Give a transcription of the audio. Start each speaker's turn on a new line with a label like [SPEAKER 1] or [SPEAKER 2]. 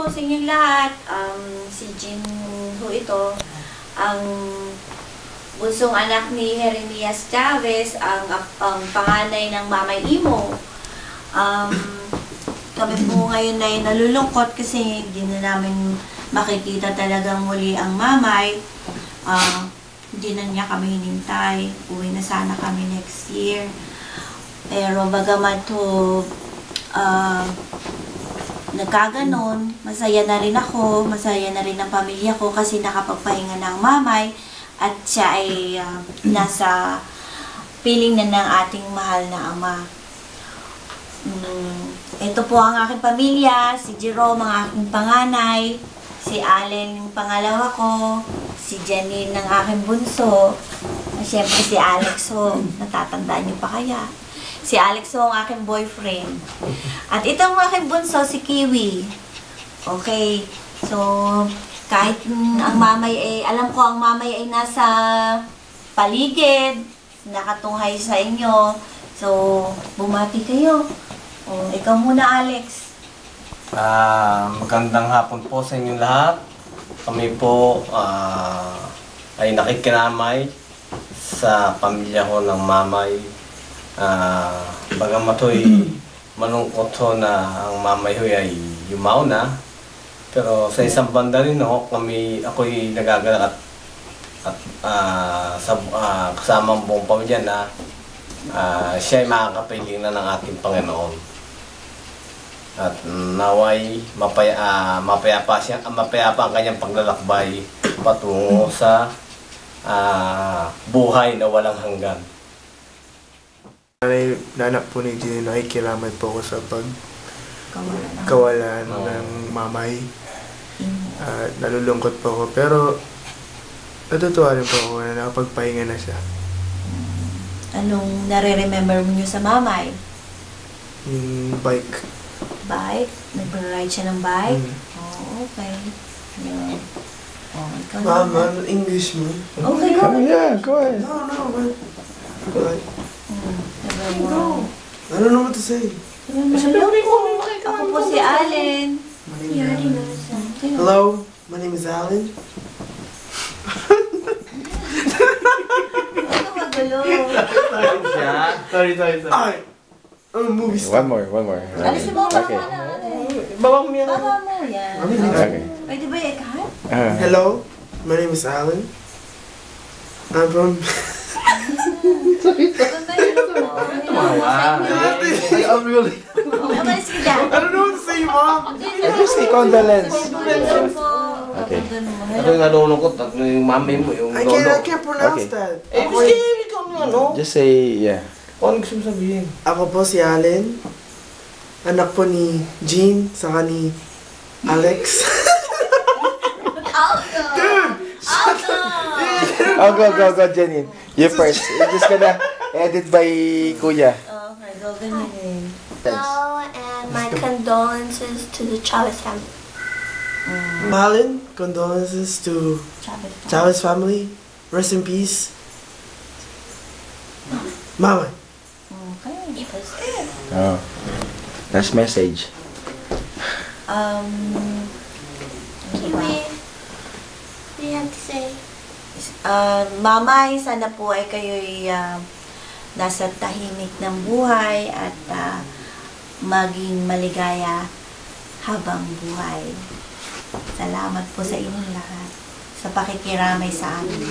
[SPEAKER 1] po sa inyong lahat. Si Jean ho ito, ang bunsong anak ni Jeremias Chavez, ang panganay ng Mamay Imo. Kami po ngayon ay nalulungkot kasi hindi na namin makikita talagang muli ang mamay. Hindi na niya kami hinintay. Uwi na sana kami next year. Pero bagamat ho, nagkaganon, masaya na rin ako, masaya na rin ang pamilya ko kasi nakapagpahinga ng mamay at siya ay nasa piling na ng ating mahal na ama. Ito po ang aking pamilya, si Jerome ang aking panganay, si Allen yung pangalawa ko, si Janine ang aking bunso, at syempre si Alex ho, natatandaan niyo pa kaya? Si Alex ho ang aking boyfriend. At itong aking bunso, si Kiwi. Okay, so kahit ang mamay ay, alam ko ang mamay ay nasa paligid, nakatunghay sa inyo, so bumati kayo. Ikaw muna, Alex.
[SPEAKER 2] Magandang hapon po sa inyong lahat. Kami po ay nakikinamay sa pamilya ko ng mamay. Bagamat ho'y malungkot ho na ang mamay ho'y ay yumaw na. Pero sa isang banda rin ho, ako'y nagagalak at kasama ang buong pamilya na siya ay makakapiling na ng ating Panginoon. At naway mapayapa ang kanyang paglalakbay patungo sa buhay na walang hanggan.
[SPEAKER 3] Nanak po ni Jean, nakikiramay po ako sa pagkawalan ng mamay. Nalulungkot po ako, pero natutuwa rin po ako na nakapagpahinga na siya.
[SPEAKER 1] Anong nare-remember mo niyo sa mamay?
[SPEAKER 3] Yung bike.
[SPEAKER 1] Bike? Nag-ride siya ng bike? Oh, okay. Yun. Ikaw
[SPEAKER 3] Mom,
[SPEAKER 1] na.
[SPEAKER 3] I'm English, man.
[SPEAKER 1] Okay, go.
[SPEAKER 4] Yeah, go ahead.
[SPEAKER 3] No, man. Like,
[SPEAKER 1] Go.
[SPEAKER 3] I don't know what to say.
[SPEAKER 1] Ako po si Allen.
[SPEAKER 3] Hello, my name is Alan.
[SPEAKER 1] Ano magulo?
[SPEAKER 2] Sorry.
[SPEAKER 3] Alright, I'm a movie star.
[SPEAKER 4] One more.
[SPEAKER 1] Alisin mo, baba
[SPEAKER 4] Okay.
[SPEAKER 1] na.
[SPEAKER 2] Baba mo yan.
[SPEAKER 1] Baba mo yan.
[SPEAKER 4] Okay.
[SPEAKER 1] Pwede ba ikat?
[SPEAKER 3] Hello, my name is Alan. I'm from...
[SPEAKER 2] I'm really...
[SPEAKER 1] Umalis ka dyan.
[SPEAKER 3] I don't know what to say, Mom.
[SPEAKER 4] Just say condolence.
[SPEAKER 1] Okay.
[SPEAKER 2] Ako yung nalulungkot at yung mami mo, yung
[SPEAKER 3] I
[SPEAKER 2] lolo.
[SPEAKER 3] can't pronounce
[SPEAKER 4] Okay.
[SPEAKER 3] that.
[SPEAKER 2] Miski, ikaw yung ano?
[SPEAKER 4] Just say, yeah.
[SPEAKER 2] Ano gusto mo sabihin?
[SPEAKER 3] Ako po si Allen. Anak po ni Jean, saka ni Alex.
[SPEAKER 4] Oh, go, Janine. You first. You're just gonna edit by Kuya.
[SPEAKER 1] Okay, go ganyan.
[SPEAKER 5] Hello, and my condolences to the Chavez family.
[SPEAKER 3] Allen, condolences to Chavez family. Rest in peace. Mama.
[SPEAKER 1] Okay.
[SPEAKER 4] Oh. Last message.
[SPEAKER 5] Kiwi, what do you have to say?
[SPEAKER 1] Mamay, sana po ay kayo'y nasa tahimik ng buhay at maging maligaya habang buhay. Salamat po sa inyong lahat sa pakikiramay sa amin.